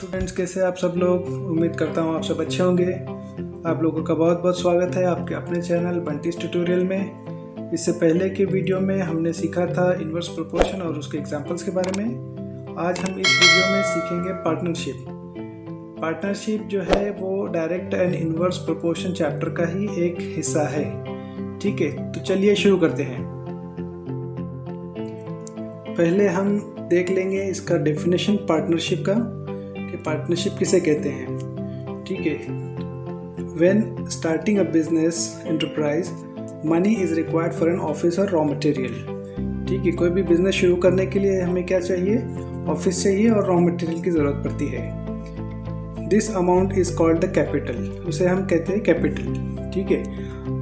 Students, कैसे आप सब लोग। उम्मीद करता हूँ आप सब अच्छे होंगे। आप लोगों का बहुत बहुत स्वागत है आपके अपने चैनल बंटीज ट्यूटोरियल में। इससे पहले के वीडियो में हमने सीखा था इन्वर्स प्रोपोर्शन और उसके एग्जांपल्स के बारे में। आज हम इस वीडियो में सीखेंगे पार्टनरशिप। पार्टनरशिप जो है वो direct and inverse proportion chapter का ही एक हिस्सा है। ठीक है, तो चलिए शुरू करते हैं। पहले हम देख लेंगे इसका डेफिनेशन पार्टनरशिप का, कि पार्टनरशिप किसे कहते हैं। ठीक है, when starting a business enterprise money is required for an office और रॉ मटेरियल। ठीक है, कोई भी बिजनेस शुरू करने के लिए हमें क्या चाहिए, ऑफिस चाहिए और रॉ मटेरियल की ज़रूरत पड़ती है। This amount is called the capital, उसे हम कहते हैं कैपिटल। ठीक है,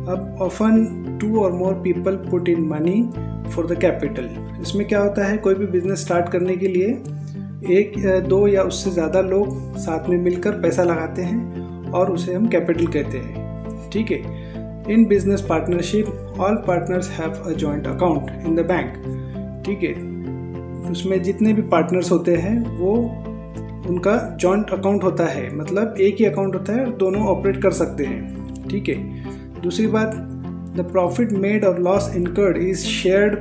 अब ऑफन 2 और more people put in money for the capital. इसमें क्या होता है, कोई भी बिजनेस स्टार्ट करने के लिए 1, 2 या उससे ज़्यादा लोग साथ में मिलकर पैसा लगाते हैं और उसे हम कैपिटल कहते हैं। ठीक है, in business partnership all partners have a joint account in the bank. ठीक है, उसमें जितने भी पार्टनर्स होते हैं वो उनका जॉइंट अकाउंट होता है, मतलब एक ही अकाउंट होता है और दोनों ऑपरेट कर सकते हैं। ठीक है, दूसरी बात, द प्रॉफिट मेड और loss incurred is shared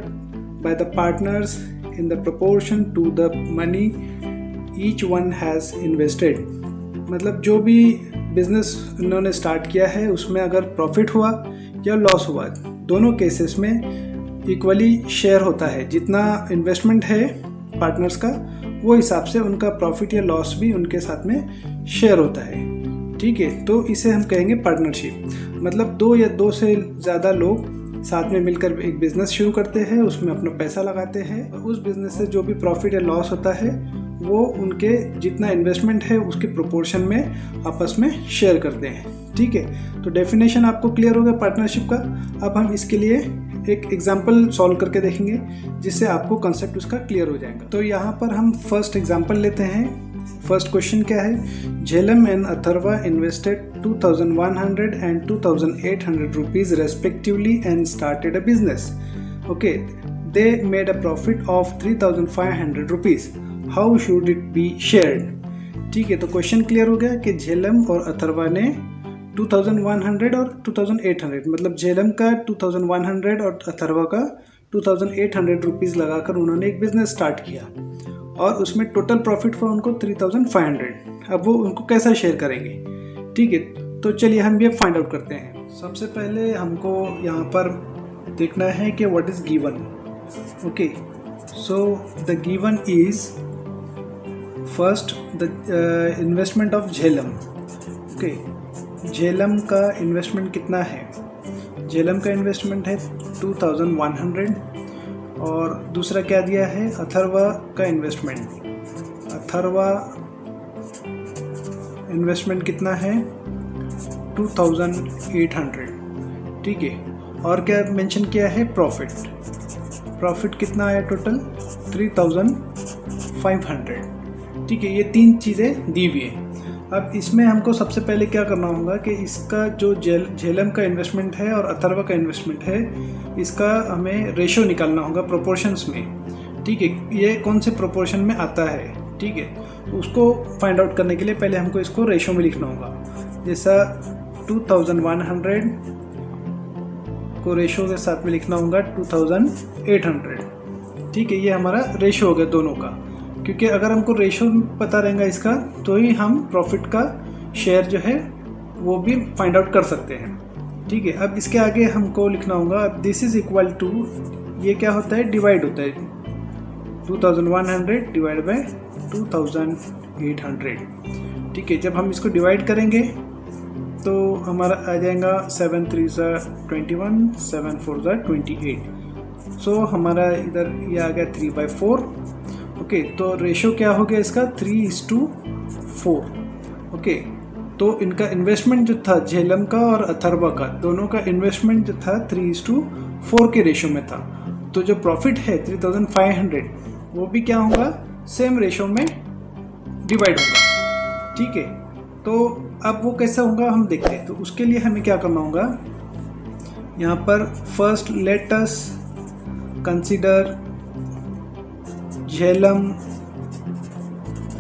by the partners in the proportion to the money each one has invested। मतलब जो भी बिजनेस उन्होंने स्टार्ट किया है उसमें अगर प्रॉफिट हुआ या लॉस हुआ, दोनों केसेस में इक्वली शेयर होता है। जितना इन्वेस्टमेंट है पार्टनर्स का वो हिसाब से उनका प्रॉफिट या लॉस भी उनके साथ में शेयर होता है। ठीक है, तो इसे हम कहेंगे पार्टनरशिप। मतलब 2 या 2 से ज़्यादा लोग साथ में मिलकर एक बिजनेस शुरू करते हैं, उसमें अपना पैसा लगाते हैं और उस बिजनेस से जो भी प्रॉफिट या लॉस होता है वो उनके जितना इन्वेस्टमेंट है उसके प्रोपोर्शन में आपस में शेयर करते हैं। ठीक है, तो डेफिनेशन आपको क्लियर हो गया पार्टनरशिप का। अब हम इसके लिए एक एग्जांपल सॉल्व करके देखेंगे जिससे आपको कंसेप्ट उसका क्लियर हो जाएगा। तो यहाँ पर हम फर्स्ट एग्जांपल लेते हैं। फर्स्ट क्वेश्चन क्या है, Jhelum and Atharva invested 2100 and 2800 rupees respectively and started a business. Okay, they made a profit of 3500 rupees. How should it be shared? ठीक है, तो क्वेश्चन क्लियर हो गया कि झेलम और अथर्वा ने 2100 और 2800, मतलब झेलम का 2100 और अथर्वा का 2800 रुपीज़ लगाकर उन्होंने एक बिजनेस स्टार्ट किया और उसमें टोटल प्रॉफिट हुआ उनको 3500। अब वो उनको कैसा शेयर करेंगे। ठीक है, तो चलिए हम ये फाइंड आउट करते हैं। सबसे पहले हमको यहाँ पर देखना है कि what is given. Okay, so the given is first the investment of Jhelum. Okay, Jhelum का इन्वेस्टमेंट कितना है, झेलम का इन्वेस्टमेंट है 2100 और दूसरा क्या दिया है, अथर्वा का इन्वेस्टमेंट। अथर्वा इन्वेस्टमेंट कितना है 2800। ठीक है, और क्या मेंशन किया है, प्रॉफिट। प्रॉफिट कितना आया टोटल 3500। ठीक है, ये 3 चीज़ें दी हुई हैं। अब इसमें हमको सबसे पहले क्या करना होगा कि इसका जो झेलम का इन्वेस्टमेंट है और अथर्वा का इन्वेस्टमेंट है इसका हमें रेशो निकालना होगा प्रोपोर्शंस में। ठीक है, ये कौन से प्रोपोर्शन में आता है। ठीक है, उसको फाइंड आउट करने के लिए पहले हमको इसको रेशो में लिखना होगा। जैसा 2100 को रेशो के साथ में लिखना होगा 2800। ठीक है, ये हमारा रेशो हो गया दोनों का, क्योंकि अगर हमको रेशो पता रहेगा इसका तो ही हम प्रॉफिट का शेयर जो है वो भी फाइंड आउट कर सकते हैं। ठीक है, अब इसके आगे हमको लिखना होगा, अब दिस इज इक्वल टू, ये क्या होता है, डिवाइड होता है 2100 डिवाइड बाय 2800। ठीक है, जब हम इसको डिवाइड करेंगे तो हमारा आ जाएगा 7 3 21, 7 4 28। सो हमारा इधर ये आ गया 3/4। ओके, तो रेशो क्या हो गया इसका 3:4। ओके, तो इनका इन्वेस्टमेंट जो था झेलम का और अथर्वा का, दोनों का इन्वेस्टमेंट जो था 3:4 के रेशो में था। तो जो प्रॉफिट है 3500 वो भी क्या होगा, सेम रेशो में डिवाइड होगा। ठीक है, तो अब वो कैसा होगा हम देखते हैं। तो उसके लिए हमें क्या करना होगा, यहाँ पर first let us consider Jhelum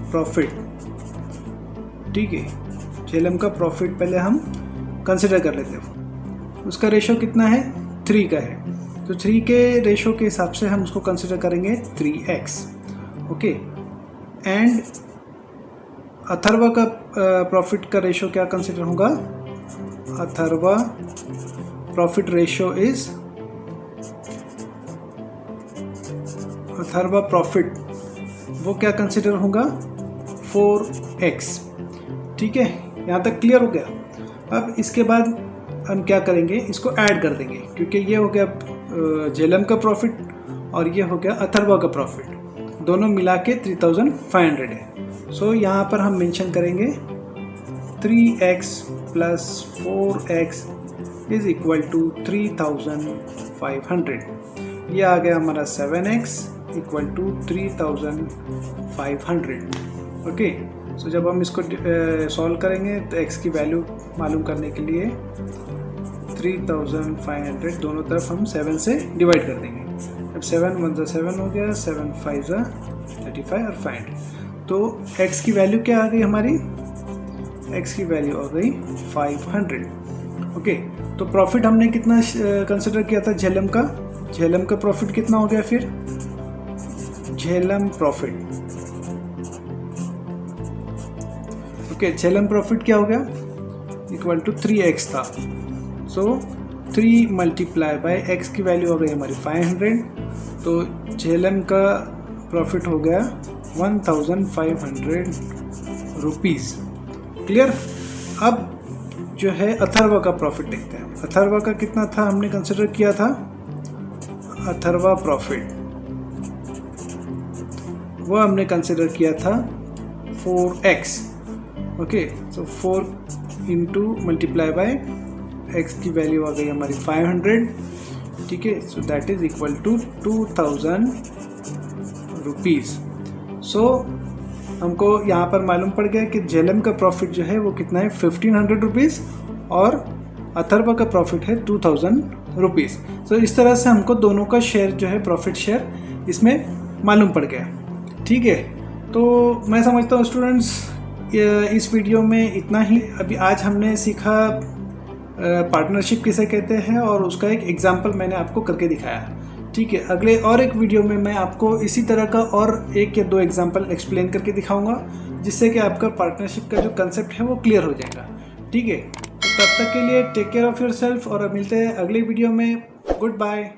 profit. ठीक है। झेलम का प्रॉफिट पहले हम कंसिडर कर लेते हैं। उसका रेशो कितना है, 3 का है, तो 3 के रेशो के हिसाब से हम उसको कंसिडर करेंगे 3x। ओके, एंड अथर्वा का प्रॉफिट का रेशो क्या कंसिडर होगा, Atharva profit ratio is, Atharva profit वो क्या कंसिडर होगा, 4x। ठीक है, यहाँ तक क्लियर हो गया। अब इसके बाद हम क्या करेंगे, इसको ऐड कर देंगे, क्योंकि ये हो गया झेलम का प्रॉफिट और ये हो गया अथर्वा का प्रॉफिट, दोनों मिला के 3500 है। सो यहाँ पर हम मेंशन करेंगे 3x plus 4x is equal to 3500। ये आ गया हमारा 7x इक्वल टू 3500। ओके, सो जब हम इसको सॉल्व करेंगे तो x की वैल्यू मालूम करने के लिए 3500 दोनों तरफ हम 7 से डिवाइड कर देंगे। अब 7 1 ज़ा 7 हो गया, 7 5 ज़ा 35 और फाइंड। तो x की वैल्यू क्या आ गई हमारी, x की वैल्यू आ गई 500। ओके, तो प्रॉफिट हमने कितना कंसिडर किया था झेलम का, झेलम का प्रॉफिट कितना हो गया फिर, Jhelum profit, okay, Jhelum profit क्या हो गया, इक्वल टू 3x था। सो 3 मल्टीप्लाई बाय x की वैल्यू हो गई हमारी 500, तो झेलम का प्रॉफिट हो गया 1500 रुपीज़। क्लियर। अब जो है अथर्वा का प्रॉफिट देखते हैं। अथर्वा का कितना था हमने कंसिडर किया था, अथर्वा प्रॉफिट वो हमने कंसिडर किया था 4x। Okay, so 4 into multiply by x की वैल्यू आ गई हमारी 500। ठीक है, so that is equal to 2000 rupees. So हमको यहाँ पर मालूम पड़ गया कि झेलम का प्रॉफिट जो है वो कितना है 1500 रुपीज़ और अथर्वा का प्रॉफिट है 2000 रुपीज़। सो इस तरह से हमको दोनों का शेयर जो है प्रॉफिट शेयर इसमें मालूम पड़ गया। ठीक है, तो मैं समझता हूँ स्टूडेंट्स इस वीडियो में इतना ही। अभी आज हमने सीखा पार्टनरशिप किसे कहते हैं और उसका एक एग्जाम्पल मैंने आपको करके दिखाया। ठीक है, अगले और एक वीडियो में मैं आपको इसी तरह का और 1 या 2 एग्जाम्पल एक्सप्लेन करके दिखाऊंगा, जिससे कि आपका पार्टनरशिप का जो कंसेप्ट है वो क्लियर हो जाएगा। ठीक है, तो तब तक के लिए टेक केयर ऑफ़ योरसेल्फ और मिलते हैं अगले वीडियो में। Good bye.